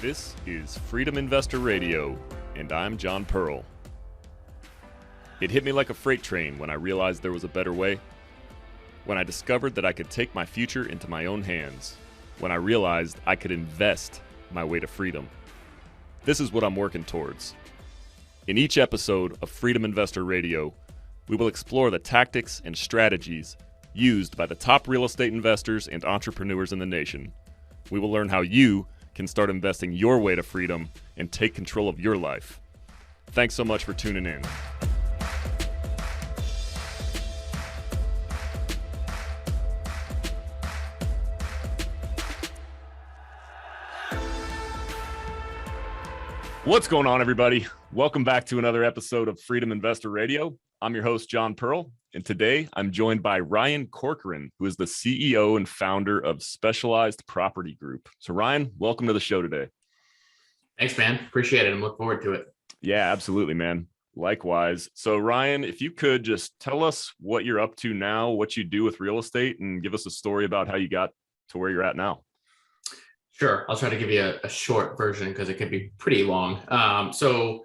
This is Freedom Investor Radio, and I'm John Pearl. It hit me like a freight train when I realized there was a better way. When I discovered that I could take my future into my own hands. When I realized I could invest my way to freedom. This is what I'm working towards. In each episode of Freedom Investor Radio, we will explore the tactics and strategies used by the top real estate investors and entrepreneurs in the nation. We will learn how you can start investing your way to freedom and take control of your life. Thanks so much for tuning in. What's going on, everybody? Welcome back to another episode of Freedom Investor Radio. I'm your host, John Pearl, and today I'm joined by Ryan Corcoran, who is the CEO and founder of Specialized Property Group. So Ryan, welcome to the show today. Thanks, man. Appreciate it. I'm looking forward to it. Yeah, absolutely, man. Likewise. So Ryan, if you could just tell us what you're up to now, what you do with real estate, and give us a story about how you got to where you're at now. Sure. I'll try to give you a short version because it could be pretty long. So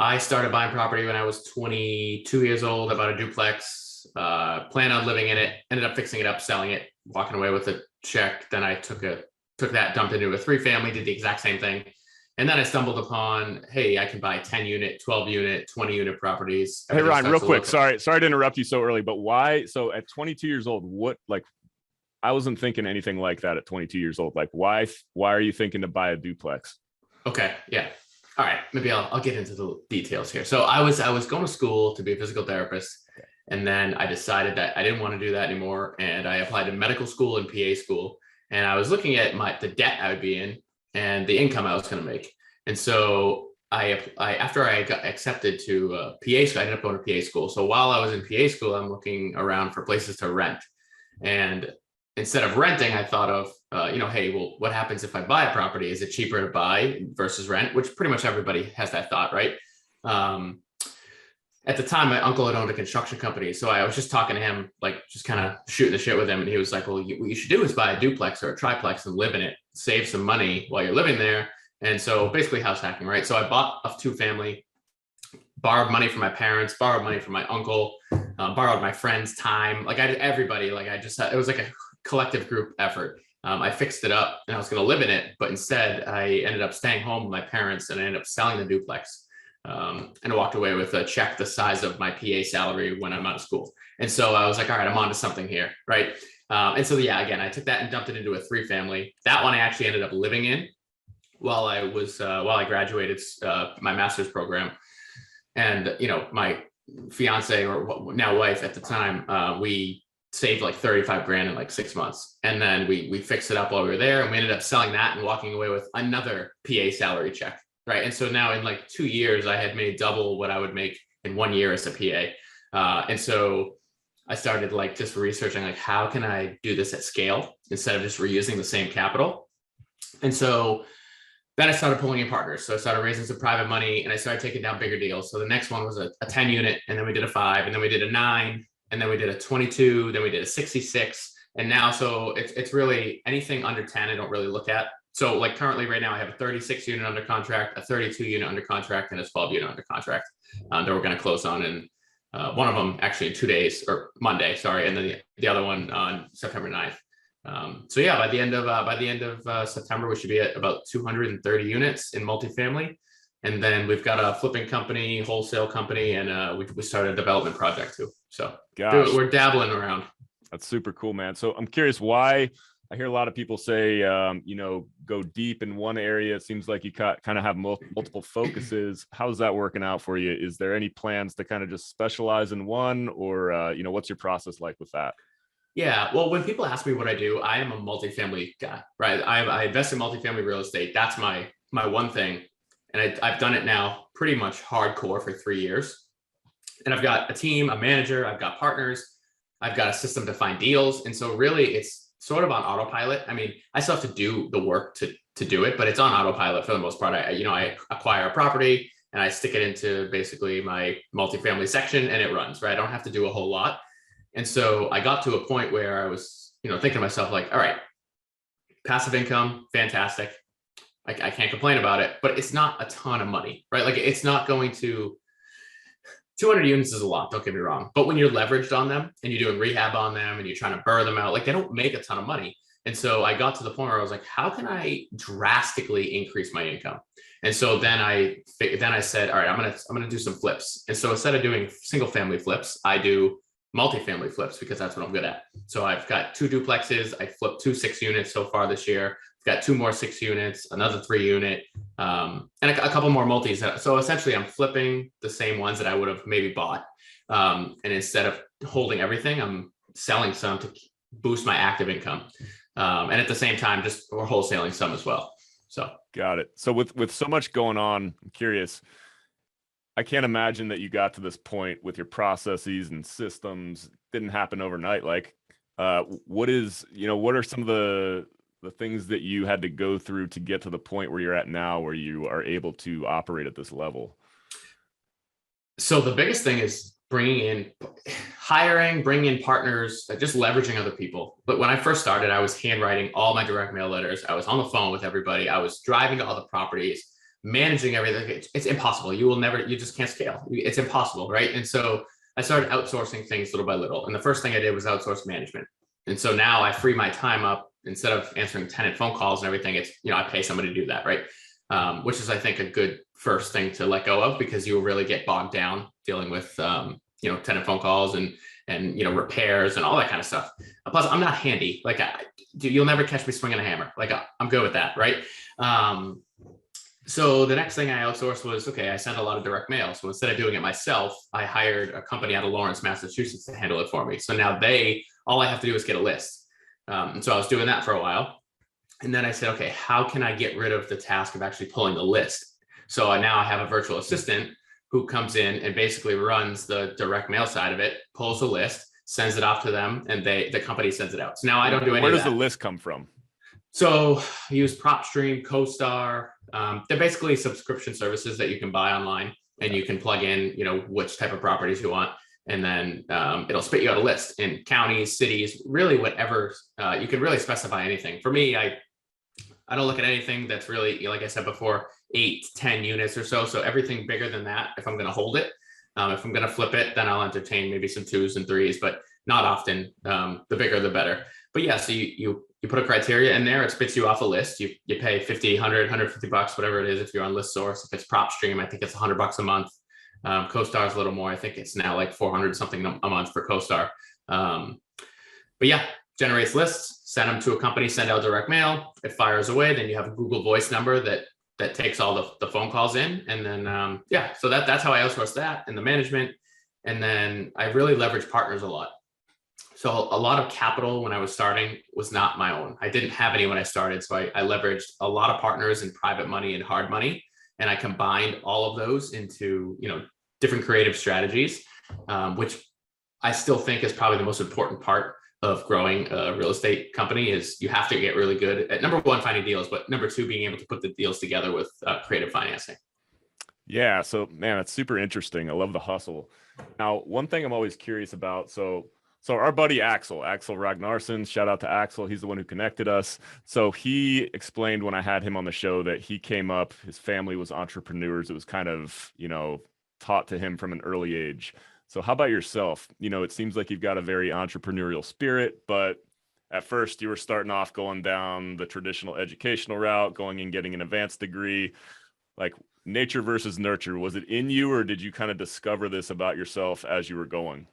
I started buying property when I was 22 years old. I bought a duplex, planned on living in it, ended up fixing it up, selling it, walking away with a check. Then I took that, dumped it into a 3-family, did the exact same thing. And then I stumbled upon, hey, I can buy 10 unit, 12 unit, 20 unit properties. Hey, Ryan, real quick. Sorry to interrupt you so early, but why? So at 22 years old, I wasn't thinking anything like that at 22 years old. Like, why are you thinking to buy a duplex? Okay. Yeah. All right. Maybe I'll get into the details here. So I was going to school to be a physical therapist. Okay. And then I decided that I didn't want to do that anymore. And I applied to medical school and PA school. And I was looking at the debt I would be in and the income I was going to make. And so after I got accepted to PA school, I ended up going to PA school. So while I was in PA school, I'm looking around for places to rent. And instead of renting, I thought of, hey, well, what happens if I buy a property? Is it cheaper to buy versus rent? Which pretty much everybody has that thought, right? At the time, my uncle had owned a construction company. So I was just talking to him, just kind of shooting the shit with him. And he was like, well, what you should do is buy a duplex or a triplex and live in it, save some money while you're living there. And so basically house hacking, right? So I bought a 2-family, borrowed money from my parents, borrowed money from my uncle, borrowed my friends' time. I did everybody. It was like a collective group effort. I fixed it up and I was going to live in it, but instead I ended up staying home with my parents and I ended up selling the duplex and I walked away with a check the size of my PA salary when I'm out of school. And so I was like, all right, I'm onto something here, right? And so again, I took that and dumped it into a 3-family. That one I actually ended up living in while I graduated my master's program. And my fiance, or now wife at the time, we saved like 35 grand in 6 months. And then we fixed it up while we were there and we ended up selling that and walking away with another PA salary check. Right. And so now in 2 years, I had made double what I would make in 1 year as a PA. And so I started just researching, how can I do this at scale instead of just reusing the same capital? And so then I started pulling in partners. So I started raising some private money and I started taking down bigger deals. So the next one was a 10 unit, and then we did a 5, and then we did a 9, and then we did a 22, then we did a 66. And now, so it's really anything under 10, I don't really look at. So currently right now I have a 36 unit under contract, a 32 unit under contract, and a 12 unit under contract that we're going to close on. And one of them actually in 2 days, or Monday, sorry. And then the other one on September 9th. By the end of September, we should be at about 230 units in multifamily. And then we've got a flipping company, wholesale company, and we started a development project too. So we're dabbling around. That's super cool, man. So I'm curious why. I hear a lot of people say, go deep in one area. It seems like you kind of have multiple focuses. How's that working out for you? Is there any plans to kind of just specialize in one, or what's your process like with that? Yeah, well, when people ask me what I do, I am a multifamily guy, right? I invest in multifamily real estate. That's my one thing. And I've done it now pretty much hardcore for 3 years. And I've got a team, a manager, I've got partners, I've got a system to find deals. And so really it's sort of on autopilot. I mean, I still have to do the work to do it, but it's on autopilot for the most part. I acquire a property and I stick it into basically my multifamily section and it runs, right? I don't have to do a whole lot. And so I got to a point where I was, thinking to myself, all right, passive income, fantastic. I can't complain about it, but it's not a ton of money, right? Like it's not going to 200 units is a lot, don't get me wrong. But when you're leveraged on them and you're doing rehab on them and you're trying to burn them out, like they don't make a ton of money. And so I got to the point where I was like, how can I drastically increase my income? And so then I said, all right, I'm gonna do some flips. And so instead of doing single family flips, I do multifamily flips because that's what I'm good at. So I've got 2 duplexes. I flipped 2 6-units so far this year. I've got 2 more 6 units, another 3-unit, and a couple more multis. So essentially, I'm flipping the same ones that I would have maybe bought. And instead of holding everything, I'm selling some to boost my active income. And at the same time, we're wholesaling some as well. So got it. So with so much going on, I'm curious. I can't imagine that you got to this point with your processes and systems. Didn't happen overnight. Like, what are some of the things that you had to go through to get to the point where you're at now, where you are able to operate at this level? So the biggest thing is bringing in partners, just leveraging other people. But when I first started, I was handwriting all my direct mail letters. I was on the phone with everybody. I was driving to all the properties, managing everything. It's impossible. You just can't scale. It's impossible, right? And so I started outsourcing things little by little. And the first thing I did was outsource management. And so now I free my time up. Instead of answering tenant phone calls and everything, it's, I pay somebody to do that, right? Which is, I think, a good first thing to let go of, because you will really get bogged down dealing with, tenant phone calls and repairs and all that kind of stuff. Plus, I'm not handy. Like, you'll never catch me swinging a hammer. Like, I'm good with that, right? So the next thing I outsourced was, I send a lot of direct mail. So instead of doing it myself, I hired a company out of Lawrence, Massachusetts to handle it for me. So now all I have to do is get a list. And so I was doing that for a while. And then I said, okay, how can I get rid of the task of actually pulling the list? So now I have a virtual assistant who comes in and basically runs the direct mail side of it, pulls the list, sends it off to them, and the company sends it out. So now I don't do any of that. Where does the list come from? So I use PropStream, CoStar. They're basically subscription services that you can buy online, and you can plug in, which type of properties you want. And then it'll spit you out a list in counties, cities, really whatever. You can really specify anything. For me, I don't look at anything that's really, like I said before, 8, 10 units or so. So everything bigger than that, if I'm going to hold it, if I'm going to flip it, then I'll entertain maybe some 2s and 3s, but not often. The bigger, the better. But yeah, so you put a criteria in there, it spits you off a list. You pay 50, 100, 150 bucks, whatever it is. If you're on List Source, if it's PropStream, I think it's $100 a month. CoStar is a little more. I think it's now like 400 something a month for CoStar. But yeah, generates lists, send them to a company, send out direct mail. It fires away. Then you have a Google Voice number that takes all the phone calls in. And then, so that's how I outsource that and the management. And then I really leverage partners a lot. So a lot of capital when I was starting was not my own. I didn't have any when I started. So I leveraged a lot of partners in private money and hard money. And I combined all of those into, different creative strategies, which I still think is probably the most important part of growing a real estate company. Is you have to get really good at, number one, finding deals, but number 2, being able to put the deals together with creative financing. Yeah. So man, that's super interesting. I love the hustle. Now, one thing I'm always curious about. So our buddy Axel Ragnarsson, shout out to Axel. He's the one who connected us. So he explained when I had him on the show that he came up, his family was entrepreneurs. It was kind of, taught to him from an early age. So how about yourself? It seems like you've got a very entrepreneurial spirit, but at first you were starting off going down the traditional educational route, going and getting an advanced degree. Like, nature versus nurture, was it in you, or did you kind of discover this about yourself as you were going?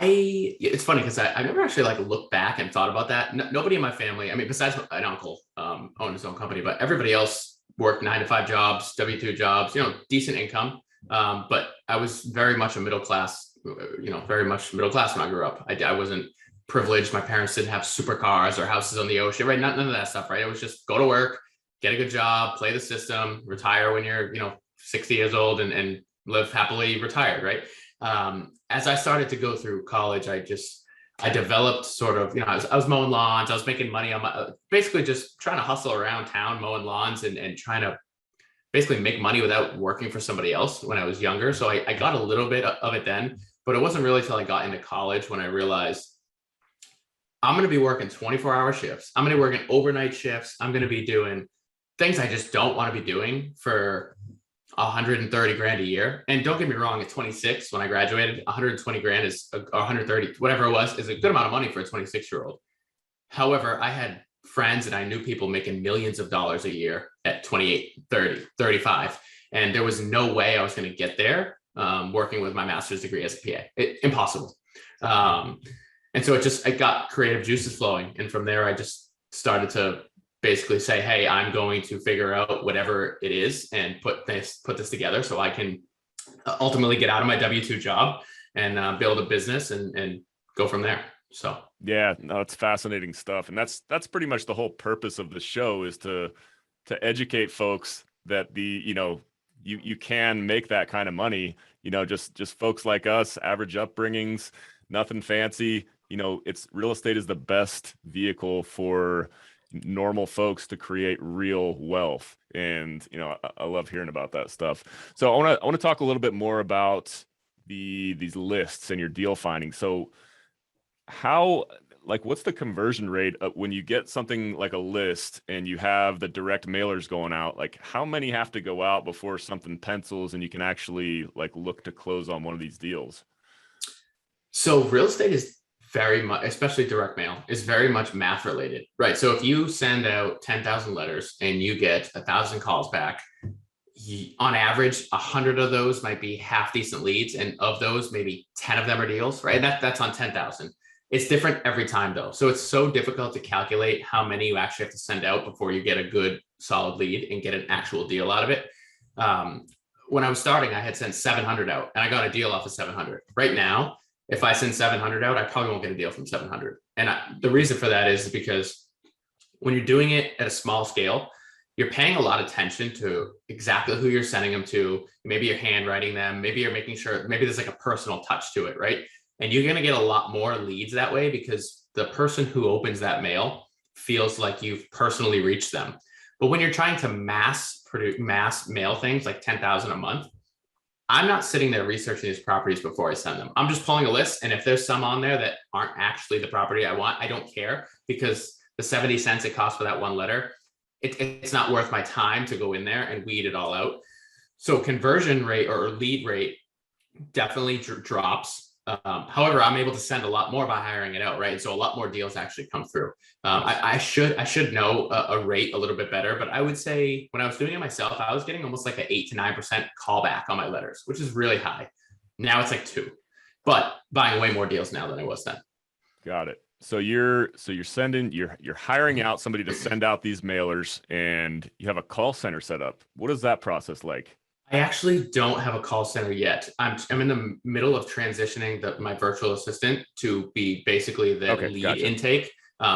It's funny because I never actually looked back and thought about that. Nobody in my family, I mean, besides an uncle, owned his own company, but everybody else worked 9-to-5 jobs, W-2 jobs, decent income. But I was very much a middle class, very much middle class when I grew up. I wasn't privileged. My parents didn't have supercars or houses on the ocean, right? None of that stuff, right? It was just go to work, get a good job, play the system, retire when you're, 60 years old and live happily retired, right? As I started to go through college, I developed sort of, I was mowing lawns. I was making money on basically just trying to hustle around town, mowing lawns and trying to basically make money without working for somebody else when I was younger. So I got a little bit of it then, but it wasn't really till I got into college when I realized I'm going to be working 24-hour shifts. I'm going to be working overnight shifts. I'm going to be doing things I just don't want to be doing for 130 grand a year. And don't get me wrong, at 26, when I graduated, 120 grand is, or 130, whatever it was, is a good amount of money for a 26-year-old. However, I had friends and I knew people making millions of dollars a year at 28, 30, 35. And there was no way I was going to get there working with my master's degree as a PA. Impossible. And so it got creative juices flowing. And from there, I just started to basically say, hey, I'm going to figure out whatever it is and put this together so I can ultimately get out of my W-2 job and build a business and go from there. So yeah, no, it's fascinating stuff. And that's pretty much the whole purpose of the show, is to educate folks that you can make that kind of money, just folks like us, average upbringings, nothing fancy. It's real estate is the best vehicle for normal folks to create real wealth. And, I love hearing about that stuff. So I want to talk a little bit more about these lists and your deal finding. So what's the conversion rate when you get something like a list and you have the direct mailers going out? Like, how many have to go out before something pencils and you can actually look to close on one of these deals? So real estate is very much, especially direct mail, is very much math related, right? So if you send out 10,000 letters and you get 1,000 calls back, on average, 100 of those might be half decent leads. And of those, maybe 10 of them are deals, right? That's on 10,000. It's different every time though. So it's so difficult to calculate how many you actually have to send out before you get a good solid lead and get an actual deal out of it. When I was starting, I had sent 700 out and I got a deal off of 700. Right now, if I send 700 out, I probably won't get a deal from 700. And the reason for that is because when you're doing it at a small scale, you're paying a lot of attention to exactly who you're sending them to. Maybe you're handwriting them. Maybe you're making sure, maybe there's like a personal touch to it, right? And you're going to get a lot more leads that way because the person who opens that mail feels like you've personally reached them. But when you're trying to mass mail things like 10,000 a month, I'm not sitting there researching these properties before I send them. I'm just pulling a list. And if there's some on there that aren't actually the property I want, I don't care, because the 70 cents it costs for that one letter, it's not worth my time to go in there and weed it all out. So conversion rate or lead rate definitely drops. However, I'm able to send a lot more by hiring it out, right? So a lot more deals actually come through. I should know a rate a little bit better, but I would say when I was doing it myself, I was getting almost like an 8 to 9% callback on my letters, which is really high. Now it's like 2, but buying way more deals now than I was then. Got it. So you're hiring out somebody to send out these mailers, and you have a call center set up. What is that process like? I actually don't have a call center yet. I'm in the middle of transitioning my virtual assistant to be basically the lead intake.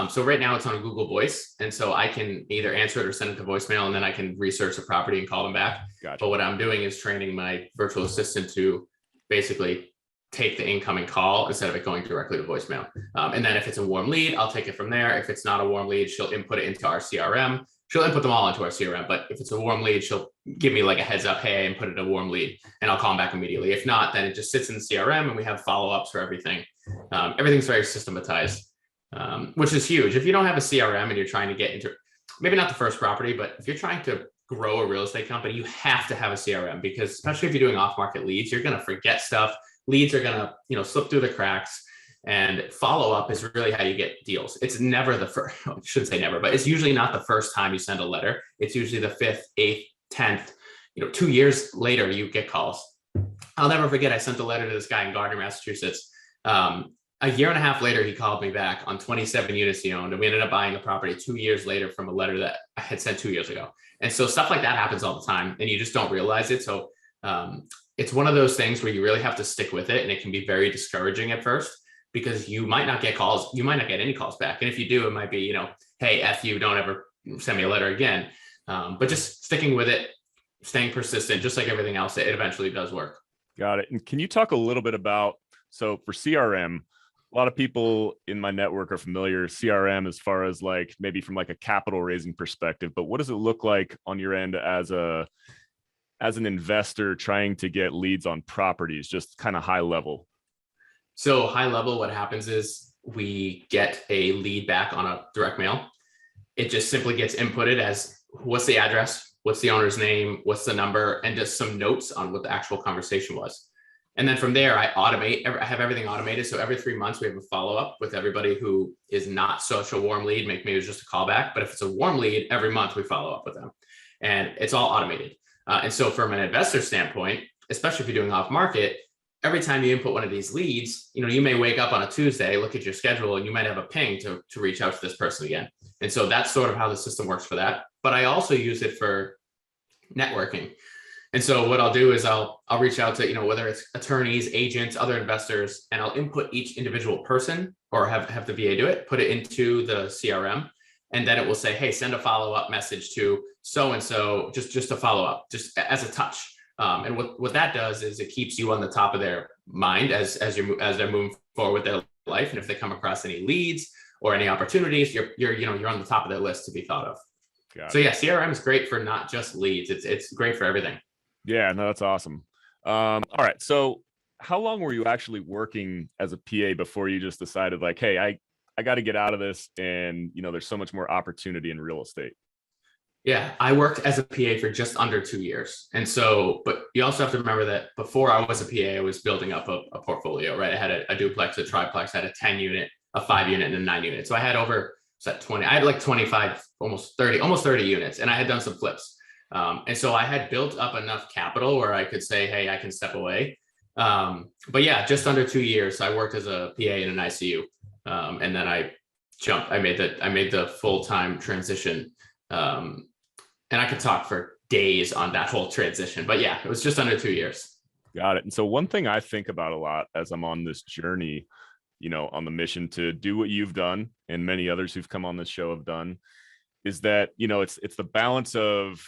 So right now it's on Google Voice. And so I can either answer it or send it to voicemail, and then I can research the property and call them back. Gotcha. But what I'm doing is training my virtual assistant to basically take the incoming call instead of it going directly to voicemail. And then if it's a warm lead, I'll take it from there. If it's not a warm lead, she'll input it into our CRM. She'll input them all into our CRM, but if it's a warm lead, she'll give me like a heads up, hey, I inputted a warm lead, and I'll call them back immediately. If not, then it just sits in the CRM and we have follow-ups for everything. Everything's very systematized, which is huge. If you don't have a CRM and you're trying to get into, maybe not the first property, but if you're trying to grow a real estate company, you have to have a CRM, because especially if you're doing off-market leads, you're going to forget stuff. Leads are going to, slip through the cracks. And follow-up is really how you get deals. It's never the first, I shouldn't say never, but it's usually not the first time you send a letter. It's usually the 5th, 8th, 10th, 2 years later, you get calls. I'll never forget, I sent a letter to this guy in Gardner, Massachusetts. A year and a half later, he called me back on 27 units he owned, and we ended up buying the property 2 years later from a letter that I had sent 2 years ago. And so stuff like that happens all the time, and you just don't realize it. So it's one of those things where you really have to stick with it, and it can be very discouraging at first, because you might not get calls. You might not get any calls back. And if you do, it might be, hey, F you, don't ever send me a letter again. But just sticking with it, staying persistent, just like everything else, it eventually does work. Got it. And can you talk a little bit about, so for CRM, a lot of people in my network are familiar CRM as far as maybe from a capital raising perspective, but what does it look like on your end as an investor trying to get leads on properties, just kind of high level? So high level, what happens is we get a lead back on a direct mail. It just simply gets inputted as what's the address, what's the owner's name, what's the number, and just some notes on what the actual conversation was. And then from there, I have everything automated. So every 3 months, we have a follow-up with everybody who is not such a warm lead. Maybe it's just a callback, but if it's a warm lead, every month we follow up with them, and it's all automated. And so from an investor standpoint, especially if you're doing off market, every time you input one of these leads, you may wake up on a Tuesday, look at your schedule, and you might have a ping to reach out to this person again. And so that's sort of how the system works for that. But I also use it for networking. And so what I'll do is I'll reach out to, whether it's attorneys, agents, other investors, and I'll input each individual person, or have the VA do it, put it into the CRM. And then it will say, hey, send a follow-up message to so-and-so, just to follow up, just as a touch. And what that does is it keeps you on the top of their mind as they're moving forward with their life. And if they come across any leads or any opportunities, you're on the top of their list to be thought of. So yeah, CRM is great for not just leads. It's great for everything. Yeah, no, that's awesome. All right. So how long were you actually working as a PA before you just decided like, hey, I got to get out of this, and there's so much more opportunity in real estate? Yeah, I worked as a PA for just under 2 years. And so, but you also have to remember that before I was a PA, I was building up a portfolio, right? I had a duplex, a triplex, I had a 10 unit, a 5 unit, and a 9 unit. So I had I had like 25, almost 30 units, and I had done some flips. And so I had built up enough capital where I could say, hey, I can step away. But yeah, just under 2 years, I worked as a PA in an ICU. And then I made the full-time transition. And I could talk for days on that whole transition, but yeah, it was just under 2 years. Got it. And so one thing I think about a lot as I'm on this journey, on the mission to do what you've done and many others who've come on this show have done, is that, it's the balance of,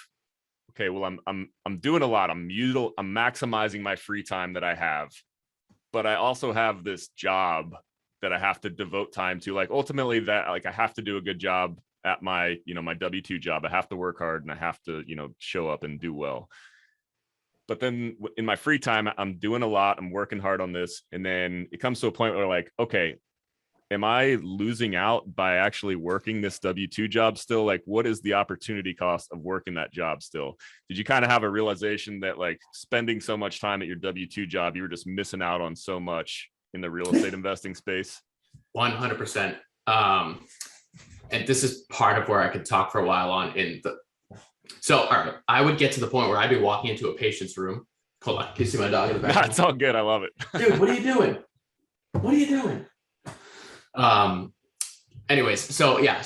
okay, well, I'm doing a lot. I'm maximizing my free time that I have, but I also have this job that I have to devote time to. Like ultimately that, like I have to do a good job at my, my W-2 job. I have to work hard and I have to, show up and do well. But then in my free time, I'm doing a lot. I'm working hard on this. And then it comes to a point where like, okay, am I losing out by actually working this W-2 job still? Like, what is the opportunity cost of working that job still? Did you kind of have a realization that like spending so much time at your W-2 job, you were just missing out on so much in the real estate investing space? 100%. And this is part of where I could talk for a while on so all right, I would get to the point where I'd be walking into a patient's room. Hold on, can you see my dog in the back? It's all good. I love it. Dude, what are you doing? What are you doing? Anyways, so yeah,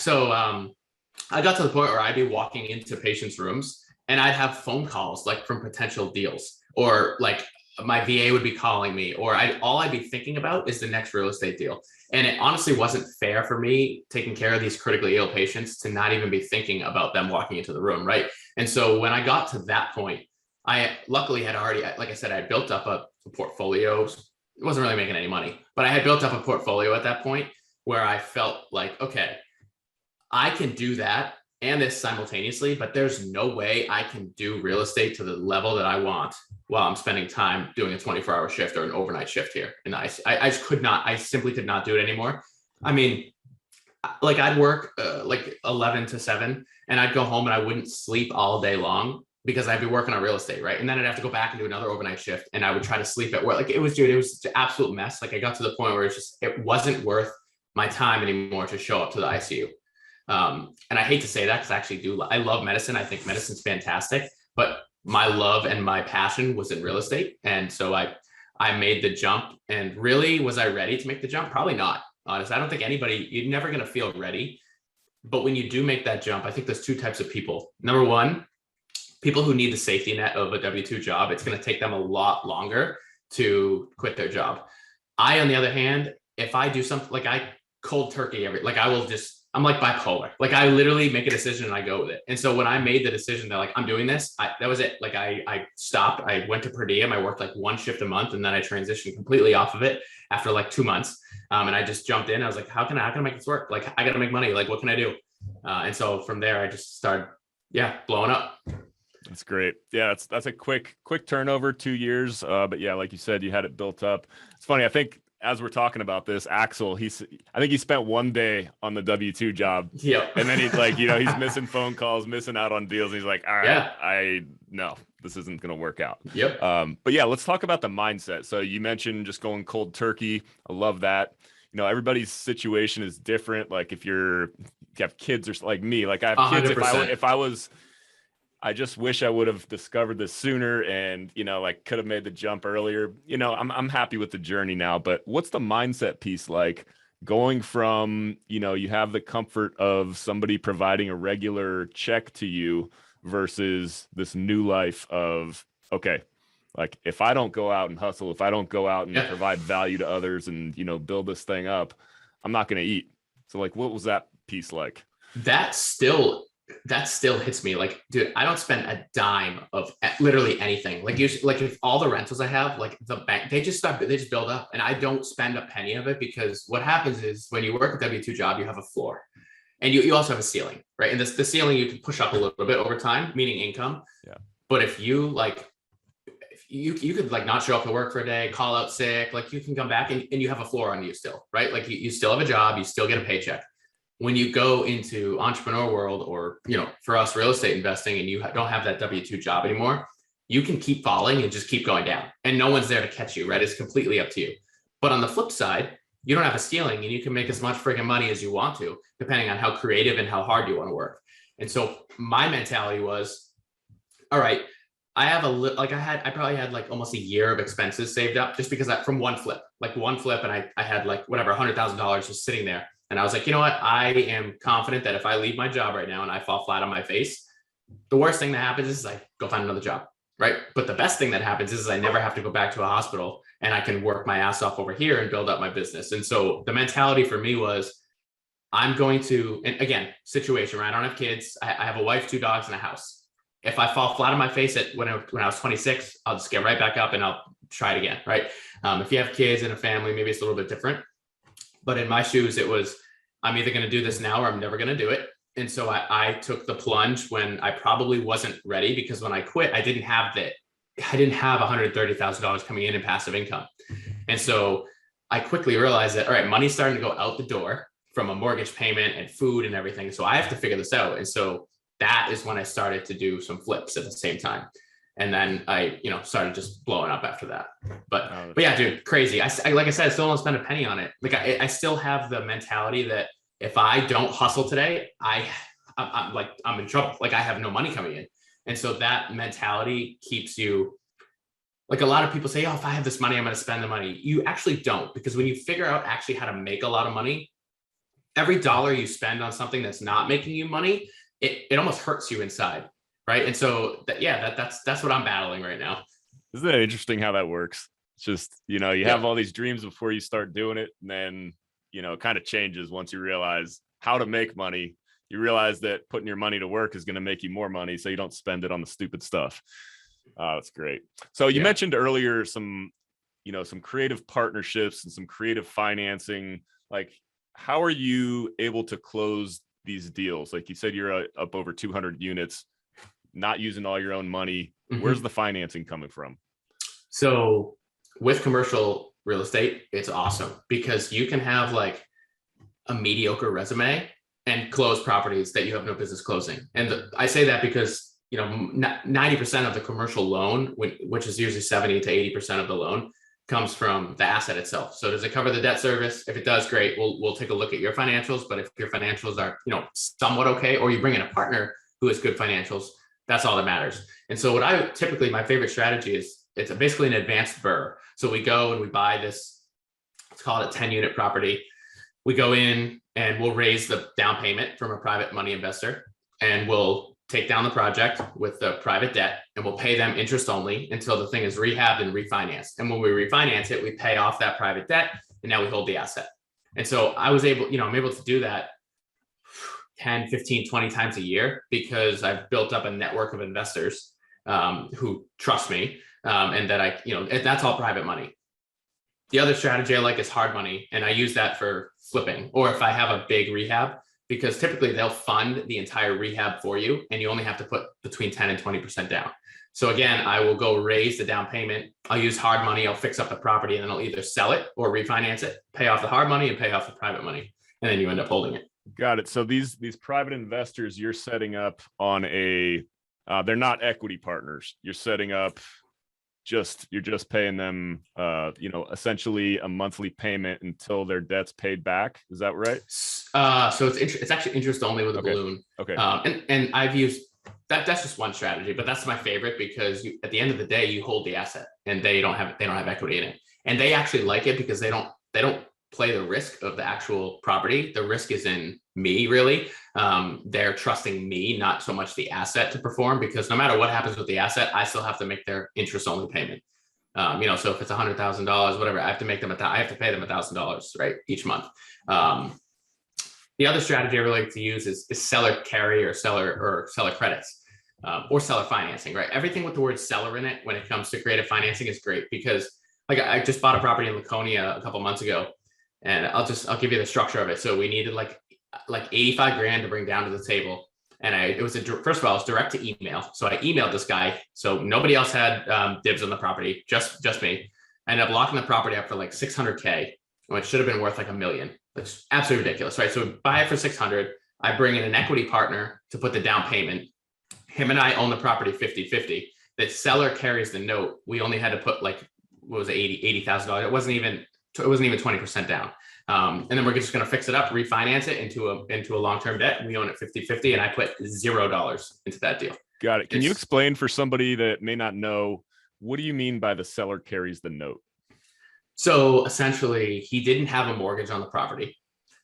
I got to the point where I'd be walking into patients' rooms and I'd have phone calls like from potential deals, or like my VA would be calling me, or all I'd be thinking about is the next real estate deal. And it honestly wasn't fair for me taking care of these critically ill patients to not even be thinking about them walking into the room, right? And so when I got to that point, I luckily had already, like I said, I built up a portfolio. It wasn't really making any money, but I had built up a portfolio at that point where I felt like, okay, I can do that and this simultaneously, but there's no way I can do real estate to the level that I want while I'm spending time doing a 24-hour shift or an overnight shift here. And I simply could not do it anymore. I mean, like I'd work like 11 to 7 and I'd go home and I wouldn't sleep all day long because I'd be working on real estate, right? And then I'd have to go back and do another overnight shift and I would try to sleep at work. Like it was an absolute mess. Like I got to the point where it wasn't worth my time anymore to show up to the ICU. And I hate to say that because I actually I love medicine. I think medicine's fantastic, but my love and my passion was in real estate. And so I made the jump. And really, was I ready to make the jump? Probably not. Honestly, I don't think you're never going to feel ready. But when you do make that jump, I think there's two types of people. Number one, people who need the safety net of a W-2 job. It's going to take them a lot longer to quit their job. On the other hand, if I do something like I cold turkey I'm like bipolar. Like I literally make a decision and I go with it. And so when I made the decision that like, I'm doing this, that was it. Like I stopped, I went to per diem. I worked like one shift a month and then I transitioned completely off of it after like 2 months. And I just jumped in. I was like, how can I make this work? Like, I got to make money. Like, what can I do? And so from there, I just started, blowing up. That's great. Yeah, that's a quick turnover, 2 years. But yeah, like you said, you had it built up. It's funny. I think as we're talking about this, Axel, I think he spent one day on the W-2 job. Yep. And then he's like, he's missing phone calls, missing out on deals. And he's like, all right, no, this isn't going to work out. Yep. But yeah, let's talk about the mindset. So you mentioned just going cold turkey. I love that. Everybody's situation is different. Like if you have kids or like me, like I have kids. 100%. I just wish I would have discovered this sooner and, like could have made the jump earlier. I'm happy with the journey now, but what's the mindset piece like going from, you have the comfort of somebody providing a regular check to you versus this new life of, okay, like if I don't go out and hustle, if I don't go out and provide value to others and, build this thing up, I'm not going to eat. So like, what was that piece like? That still hits me. Like, dude, I don't spend a dime of literally anything. Like if all the rentals I have, like the bank, they just build up, and I don't spend a penny of it, because what happens is when you work a W-2 job, you have a floor, and you also have a ceiling, right? And the ceiling you can push up a little bit over time, meaning income. Yeah. But if you you could like not show up to work for a day, call out sick, like you can come back and you have a floor on you still, right? Like you still have a job, you still get a paycheck. When you go into entrepreneur world, or, for us, real estate investing, and you don't have that W-2 job anymore, you can keep falling and just keep going down, and no one's there to catch you, right? It's completely up to you. But on the flip side, you don't have a ceiling, and you can make as much freaking money as you want to, depending on how creative and how hard you want to work. And so my mentality was, all right, I have I probably had like almost a year of expenses saved up, just because from one flip, and I had like whatever, $100,000 just sitting there. And I was like, you know what? I am confident that if I leave my job right now and I fall flat on my face, the worst thing that happens is I go find another job, right? But the best thing that happens is I never have to go back to a hospital, and I can work my ass off over here and build up my business. And so the mentality for me was, I'm going to, and again, situation, right? I don't have kids. I have a wife, 2 dogs, and a house. If I fall flat on my face when I was 26, I'll just get right back up and I'll try it again, right? If you have kids and a family, maybe it's a little bit different. But in my shoes, it was, I'm either going to do this now or I'm never going to do it. And so I took the plunge when I probably wasn't ready, because when I quit, I didn't have $130,000 coming in passive income. And so I quickly realized that, all right, money's starting to go out the door from a mortgage payment and food and everything. So I have to figure this out. And so that is when I started to do some flips at the same time. And then I, started just blowing up after that. But yeah, dude, crazy. I like I said, I still don't spend a penny on it. Like I still have the mentality that if I don't hustle today, I'm in trouble. Like I have no money coming in. And so that mentality keeps you, like a lot of people say, oh, if I have this money, I'm going to spend the money. You actually don't, because when you figure out actually how to make a lot of money, every dollar you spend on something that's not making you money, it almost hurts you inside. Right. And so that's what I'm battling right now. Isn't it interesting how that works? It's just, you have all these dreams before you start doing it. And then, it kind of changes once you realize how to make money. You realize that putting your money to work is going to make you more money, so you don't spend it on the stupid stuff. That's great. So you mentioned earlier some creative partnerships and some creative financing. Like, how are you able to close these deals? Like you said, you're up over 200 units. Not using all your own money. Mm-hmm. Where's the financing coming from? So with commercial real estate, it's awesome, because you can have like a mediocre resume and close properties that you have no business closing. And I say that because, 90% of the commercial loan, which is usually 70 to 80% of the loan, comes from the asset itself. So does it cover the debt service? If it does, great. We'll take a look at your financials. But if your financials are, somewhat okay, or you bring in a partner who has good financials, that's all that matters. And so my favorite strategy is, it's basically an advanced BRRRR. So we go and we buy this, let's call it a 10-unit property. We go in and we'll raise the down payment from a private money investor, and we'll take down the project with the private debt, and we'll pay them interest only until the thing is rehabbed and refinanced. And when we refinance it, we pay off that private debt, and now we hold the asset. And so I'm able to do that 10, 15, 20 times a year, because I've built up a network of investors who trust me, and that that's all private money. The other strategy I like is hard money, and I use that for flipping, or if I have a big rehab, because typically they'll fund the entire rehab for you, and you only have to put between 10 and 20% down. So again, I will go raise the down payment. I'll use hard money. I'll fix up the property, and then I'll either sell it or refinance it, pay off the hard money and pay off the private money. And then you end up holding it. Got it. So these private investors you're setting up on they're not equity partners. You're setting up you're just paying them, essentially a monthly payment until their debt's paid back. Is that right? So it's actually interest only with a balloon. Okay. And I've used that's just one strategy, but that's my favorite because at the end of the day, you hold the asset and they don't have equity in it. And they actually like it because they don't play the risk of the actual property. The risk is in me, really. They're trusting me, not so much the asset to perform, because no matter what happens with the asset, I still have to make their interest only payment. So if it's $100,000, whatever, I have to pay them $1,000, right, each month. The other strategy I really like to use is seller carry or seller credits, or seller financing, right? Everything with the word seller in it when it comes to creative financing is great, because like I just bought a property in Laconia a couple months ago, and I'll give you the structure of it. So we needed like 85 grand to bring down to the table. And first of all, it was direct to email. So I emailed this guy. So nobody else had dibs on the property, just me. I ended up locking the property up for like 600K, which should have been worth like $1 million. It's absolutely ridiculous, right? So we buy it for 600. I bring in an equity partner to put the down payment. Him and I own the property 50-50. The seller carries the note. We only had to put like, what was it, $80,000. It wasn't even 20% down. And then we're just going to fix it up, refinance it into a long-term debt. We own it 50-50, and I put $0 into that deal. Got it. Can you explain for somebody that may not know, what do you mean by the seller carries the note? So essentially, he didn't have a mortgage on the property.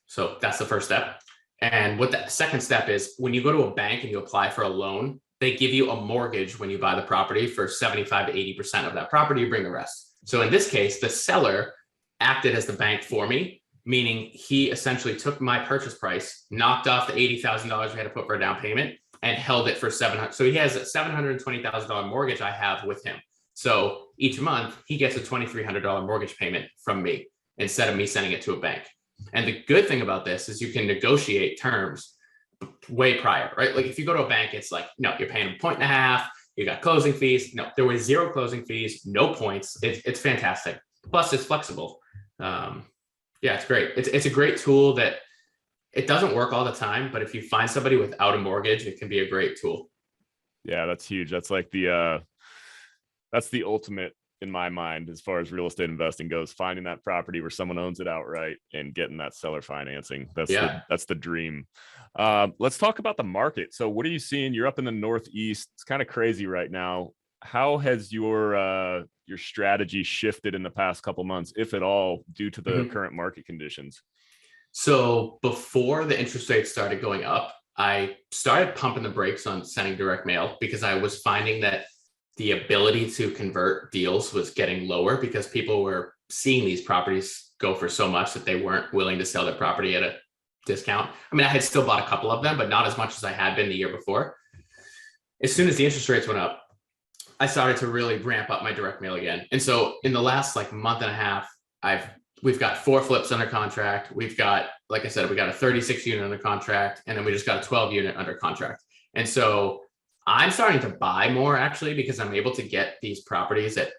So that's the first step. And what the second step is, when you go to a bank and you apply for a loan, they give you a mortgage when you buy the property for 75 to 80% of that property. You bring the rest. So in this case, the seller acted as the bank for me, meaning he essentially took my purchase price, knocked off the $80,000 we had to put for a down payment, and held it for $700,000. So he has a $720,000 mortgage I have with him. So each month he gets a $2,300 mortgage payment from me instead of me sending it to a bank. And the good thing about this is you can negotiate terms way prior, right? Like if you go to a bank, it's like, no, you're paying 1.5 points, you got closing fees. No, there was 0 closing fees, no points. It's fantastic. Plus it's flexible. Yeah, it's great. It's a great tool that it doesn't work all the time, but if you find somebody without a mortgage, it can be a great tool. Yeah, that's huge. That's like that's the ultimate in my mind as far as real estate investing goes, finding that property where someone owns it outright and getting that seller financing. That's the dream. Let's talk about the market. So what are you seeing? You're up in the Northeast. It's kind of crazy right now. How has your strategy shifted in the past couple months, if at all, due to the current market conditions? So before the interest rates started going up, I started pumping the brakes on sending direct mail because I was finding that the ability to convert deals was getting lower because people were seeing these properties go for so much that they weren't willing to sell their property at a discount. I mean, I had still bought a couple of them, but not as much as I had been the year before. As soon as the interest rates went up, I started to really ramp up my direct mail again. And so in the last like month and a half, we've got 4 flips under contract. We've got, like I said, we got a 36 unit under contract, and then we just got a 12 unit under contract. And so I'm starting to buy more actually, because I'm able to get these properties at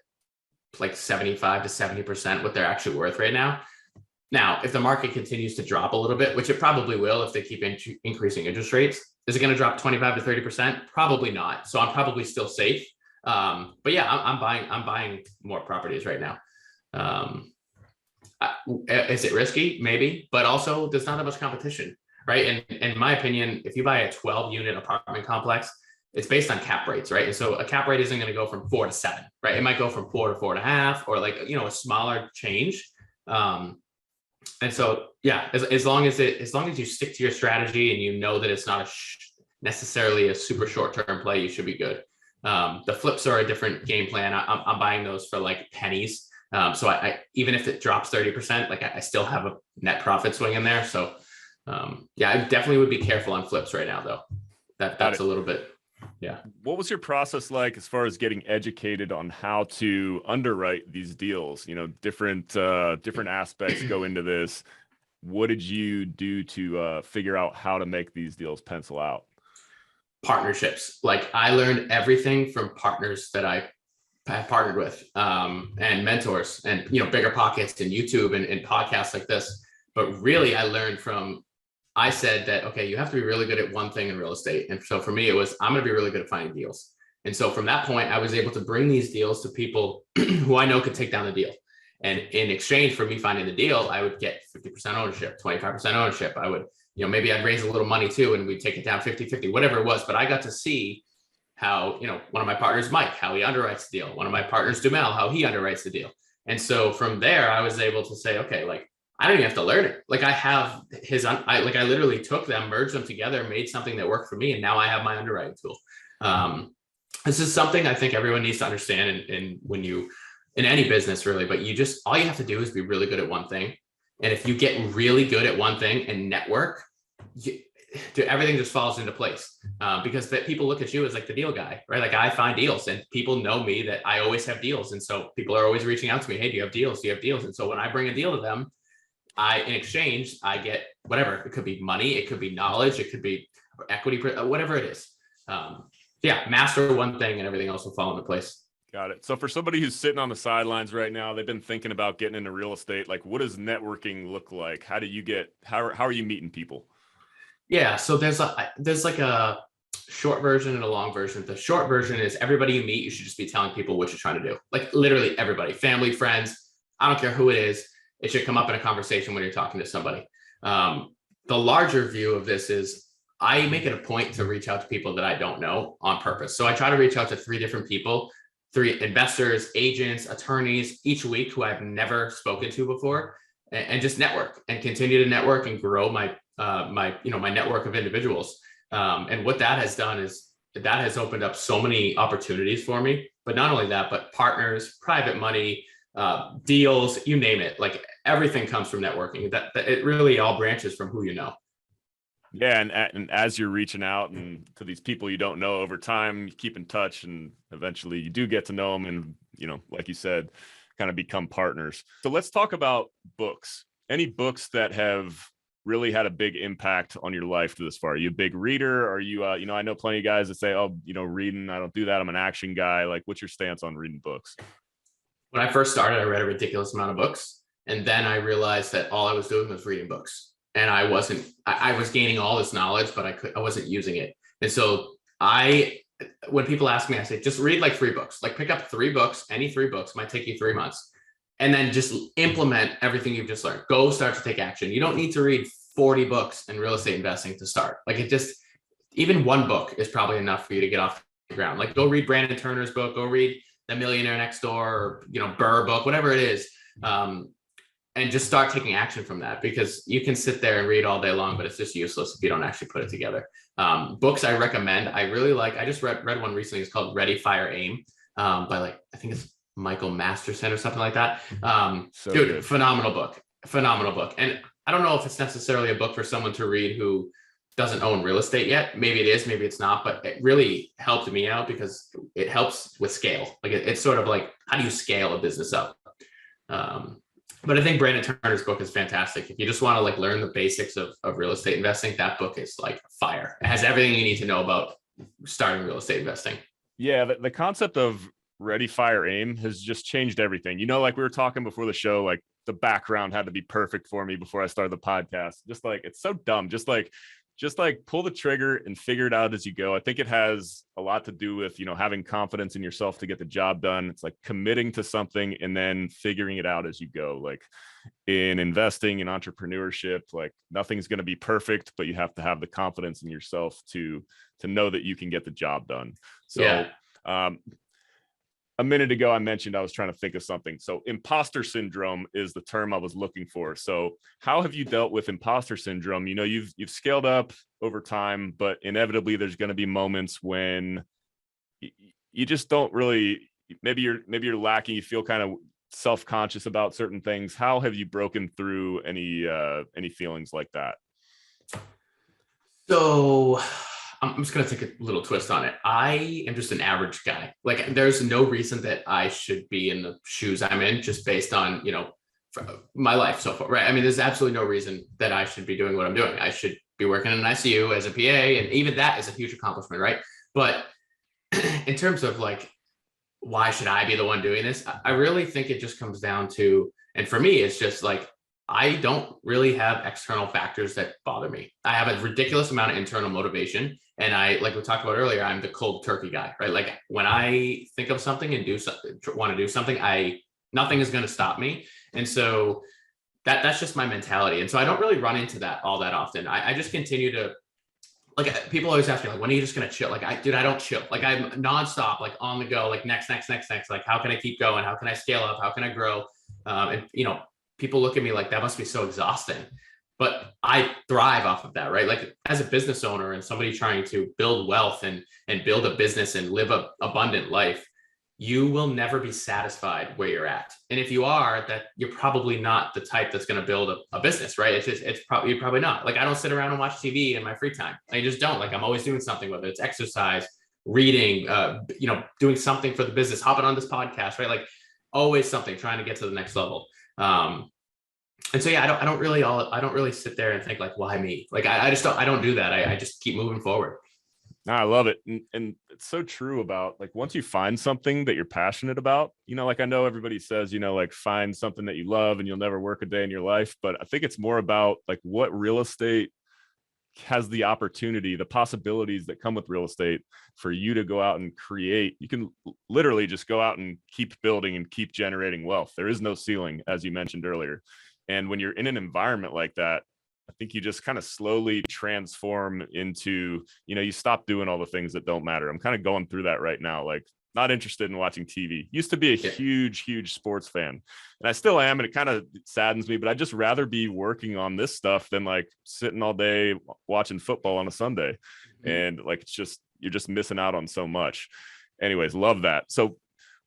like 75 to 70% what they're actually worth right now. Now, if the market continues to drop a little bit, which it probably will if they keep increasing interest rates, is it going to drop 25 to 30%? Probably not. So I'm probably still safe. But yeah, I'm buying more properties right now. Is it risky? Maybe, but also there's not that much competition, right? And in my opinion, if you buy a 12 unit apartment complex, it's based on cap rates, right? And so a cap rate isn't going to go from 4 to 7, right? It might go from 4 to 4.5, or like, a smaller change. And so, yeah, as long as you stick to your strategy and you know that it's not necessarily a super short-term play, you should be good. The flips are a different game plan. I'm buying those for like pennies. So I even if it drops 30%, like I still have a net profit swing in there. So yeah, I definitely would be careful on flips right now, though. That's a little bit. Yeah. What was your process like as far as getting educated on how to underwrite these deals? Different aspects go into this. What did you do to figure out how to make these deals pencil out? partnerships. Like I learned everything from partners that I partnered with, and mentors, and bigger pockets and YouTube and podcasts like this. But really, I learned from, I said that, okay, you have to be really good at one thing in real estate. And so for me, it was, I'm going to be really good at finding deals. And so from that point, I was able to bring these deals to people who I know could take down the deal. And in exchange for me finding the deal, I would get 50% ownership, 25% ownership. I would, maybe I'd raise a little money too, and we'd take it down 50-50, whatever it was. But I got to see how, one of my partners, Mike, how he underwrites the deal. One of my partners, Dumel, how he underwrites the deal. And so from there, I was able to say, okay, like, I don't even have to learn it. Like I have I literally took them, merged them together, made something that worked for me. And now I have my underwriting tool. This is something I think everyone needs to understand in any business really, but all you have to do is be really good at one thing. And if you get really good at one thing and network, everything just falls into place, because people look at you as like the deal guy, right? Like I find deals and people know me that I always have deals. And so people are always reaching out to me. Hey, do you have deals? Do you have deals? And so when I bring a deal to them, in exchange, I get whatever. It could be money, it could be knowledge, it could be equity, whatever it is. Master one thing and everything else will fall into place. Got it. So for somebody who's sitting on the sidelines right now, they've been thinking about getting into real estate. Like, what does networking look like? How are you meeting people? Yeah. So there's like a short version and a long version. The short version is everybody you meet, you should just be telling people what you're trying to do. Like literally everybody, family, friends, I don't care who it is. It should come up in a conversation when you're talking to somebody. The larger view of this is I make it a point to reach out to people that I don't know on purpose. So I try to reach out to 3 different people, 3 investors, agents, attorneys each week who I've never spoken to before, and just network and continue to network and grow my network of individuals. And what that has done is that has opened up so many opportunities for me. But not only that, but partners, private money, deals, you name it. Like everything comes from networking. That it really all branches from who you know. Yeah, and as you're reaching out and to these people you don't know over time, you keep in touch, and eventually you do get to know them, and like you said, kind of become partners. So let's talk about books. Any books that have really had a big impact on your life this far? Are you a big reader? Are you, I know plenty of guys that say, oh, reading, I don't do that. I'm an action guy. Like, what's your stance on reading books? When I first started, I read a ridiculous amount of books. And then I realized that all I was doing was reading books. And I was gaining all this knowledge, but I wasn't using it. And so when people ask me, I say, just read like 3 books, like pick up 3 books, any 3 books, might take you 3 months. And then just implement everything you've just learned. Go start to take action. You don't need to read 40 books in real estate investing to start. Like even 1 book is probably enough for you to get off the ground. Like go read Brandon Turner's book, go read The Millionaire Next Door, or, Burr book, whatever it is. And just start taking action from that, because you can sit there and read all day long, but it's just useless if you don't actually put it together. Books I recommend, I really like, I just read one recently. It's called Ready, Fire, Aim, by I think it's Michael Masterson or something like that. Dude, phenomenal book. And I don't know if it's necessarily a book for someone to read who doesn't own real estate yet. Maybe it is, maybe it's not, but it really helped me out because it helps with scale. Like it's sort of like, how do you scale a business up? But I think Brandon Turner's book is fantastic. If you just want to learn the basics of real estate investing, that book is fire. It has everything you need to know about starting real estate investing. Yeah, the concept of Ready, Fire, Aim has just changed everything. Like we were talking before the show, the background had to be perfect for me before I started the podcast. Just it's so dumb. Just pull the trigger and figure it out as you go. I think it has a lot to do with, having confidence in yourself to get the job done. It's committing to something and then figuring it out as you go. In investing, in entrepreneurship, nothing's going to be perfect, but you have to have the confidence in yourself to know that you can get the job done. So, yeah. A minute ago, I mentioned I was trying to think of something. So imposter syndrome is the term I was looking for. So how have you dealt with imposter syndrome? You've scaled up over time, but inevitably there's going to be moments when you just don't really, maybe you're lacking, you feel kind of self-conscious about certain things. How have you broken through any feelings like that? So I'm just going to take a little twist on it. I am just an average guy. There's no reason that I should be in the shoes I'm in just based on, my life so far, right? I mean, there's absolutely no reason that I should be doing what I'm doing. I should be working in an ICU as a PA, and even that is a huge accomplishment, right? But in terms of like, why should I be the one doing this? I really think it just comes down to, and for me, it's just like, I don't really have external factors that bother me. I have a ridiculous amount of internal motivation. And I, like we talked about earlier, I'm the cold turkey guy, right? Like when I think of something and want to do something, nothing is going to stop me. And so that's just my mentality. And so I don't really run into that all that often. I just continue to, like, people always ask me, like, when are you just going to chill? Like, I don't chill. Like, I'm nonstop, like on the go, like next. Like, how can I keep going? How can I scale up? How can I grow? And, people look at me like that must be so exhausting, but I thrive off of that, right? Like as a business owner and somebody trying to build wealth and build a business and live a abundant life, you will never be satisfied where you're at. And if you are, that you're probably not the type that's going to build a business, right? You're probably not. Like I don't sit around and watch TV in my free time. I just don't. Like I'm always doing something, whether it's exercise, reading, doing something for the business, hopping on this podcast, right? Like always something, trying to get to the next level. And so, yeah, I don't really sit there and think like, why me? Like, I don't do that. I just keep moving forward. I love it. And it's so true about like, once you find something that you're passionate about, like I know everybody says, like find something that you love and you'll never work a day in your life. But I think it's more about like what real estate has the opportunity, the possibilities that come with real estate for you to go out and create. You can literally just go out and keep building and keep generating wealth. There is no ceiling, as you mentioned earlier. And when you're in an environment like that, I think you just kind of slowly transform into, you stop doing all the things that don't matter. I'm kind of going through that right now. Like not interested in watching TV. Used to be a huge sports fan, and I still am. And it kind of saddens me, but I'd just rather be working on this stuff than like sitting all day watching football on a Sunday. Mm-hmm. And like, you're just missing out on so much. Anyways, love that. So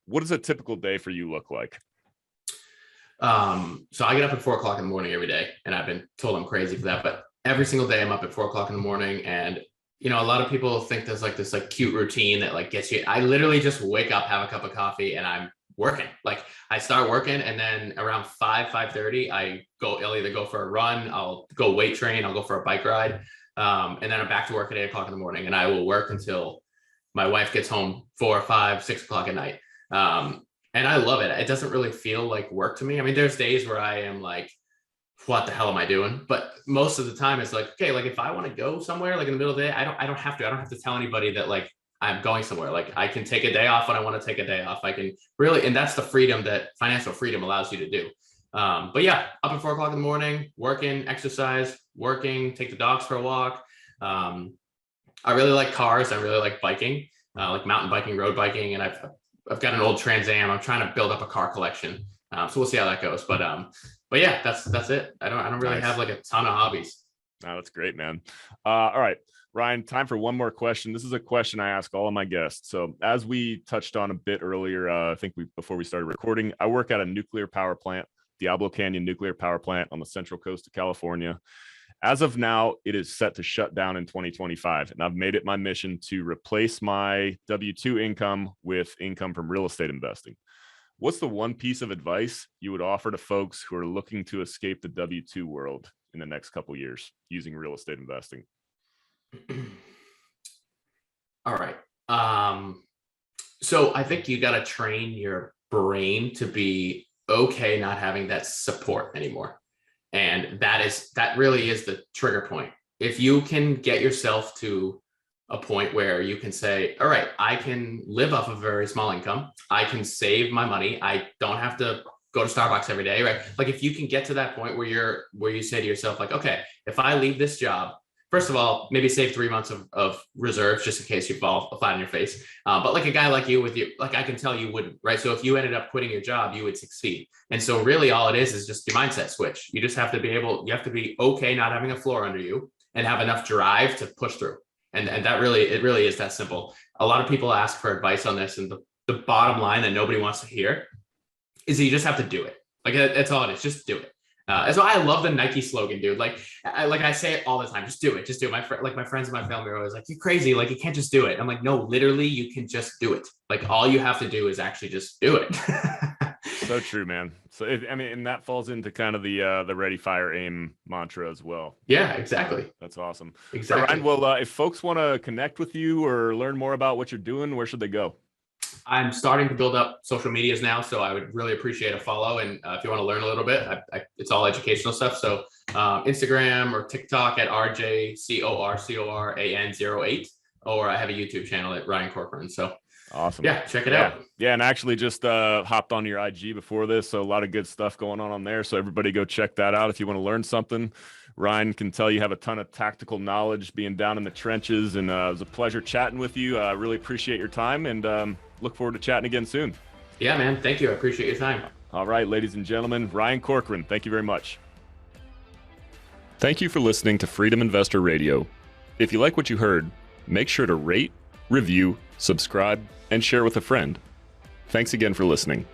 what does a typical day for you look like? So I get up at 4:00 in the morning every day, and I've been told I'm crazy for that, but every single day I'm up at 4:00 in the morning. And, a lot of people think there's like this like cute routine that like gets you. I literally just wake up, have a cup of coffee, and I'm working. Like I start working, and then around 5:30, I'll either go for a run, I'll go weight train, I'll go for a bike ride. And then I'm back to work at 8:00 in the morning, and I will work until my wife gets home 4, 5, 6 o'clock at night. And I love it. It doesn't really feel like work to me. I mean, there's days where I am like, what the hell am I doing? But most of the time it's like, okay, like if I want to go somewhere, like in the middle of the day, I don't have to tell anybody that like I'm going somewhere. Like I can take a day off when I want to take a day off. I can really, and that's the freedom that financial freedom allows you to do. But yeah, up at 4:00 in the morning, working, exercise, take the dogs for a walk. I really like cars. I really like biking, like mountain biking, road biking. And I've got an old Trans Am. I'm trying to build up a car collection. So we'll see how that goes. But yeah, that's it. I don't really have like a ton of hobbies. No, that's great, man. All right, Ryan, time for one more question. This is a question I ask all of my guests. So as we touched on a bit earlier, I think before we started recording, I work at a nuclear power plant, Diablo Canyon Nuclear Power Plant on the central coast of California. As of now, it is set to shut down in 2025, and I've made it my mission to replace my W-2 income with income from real estate investing. What's the one piece of advice you would offer to folks who are looking to escape the W-2 world in the next couple of years using real estate investing? All right. So I think you got to train your brain to be okay not having that support anymore. And that really is the trigger point. If you can get yourself to a point where you can say, all right, I can live off of a very small income. I can save my money. I don't have to go to Starbucks every day, right? Like if you can get to that point where you say to yourself, like, okay, if I leave this job, first of all, maybe save 3 months of reserves just in case you fall flat on your face. But like a guy like you like I can tell you wouldn't, right? So if you ended up quitting your job, you would succeed. And so really all it is just your mindset switch. You just have to you have to be okay not having a floor under you and have enough drive to push through. And it really is that simple. A lot of people ask for advice on this, and the bottom line that nobody wants to hear is that you just have to do it. Like that's all it is. Just do it. So I love the Nike slogan, dude. Like I say it all the time. Just do it. Just do it. My friends and my family are always like, "You crazy? Like you can't just do it." I'm like, no, literally, you can just do it. Like all you have to do is actually just do it. So true, man. So and that falls into kind of the ready, fire, aim mantra as well. Yeah, exactly. That's awesome. Exactly. Ryan, well, if folks want to connect with you or learn more about what you're doing, where should they go? I'm starting to build up social medias now, so I would really appreciate a follow. And if you want to learn a little bit, it's all educational stuff. So Instagram or TikTok at RJCORCORAN08, or I have a YouTube channel at Ryan Corcoran. So awesome. Yeah, check it out. Yeah, and I actually just hopped on your IG before this, so a lot of good stuff going on there. So everybody go check that out if you want to learn something. Ryan can tell you have a ton of tactical knowledge being down in the trenches, and it was a pleasure chatting with you. I really appreciate your time, and look forward to chatting again soon. Yeah, man. Thank you. I appreciate your time. All right, ladies and gentlemen, Ryan Corcoran, thank you very much. Thank you for listening to Freedom Investor Radio. If you like what you heard, make sure to rate, review, subscribe, and share with a friend. Thanks again for listening.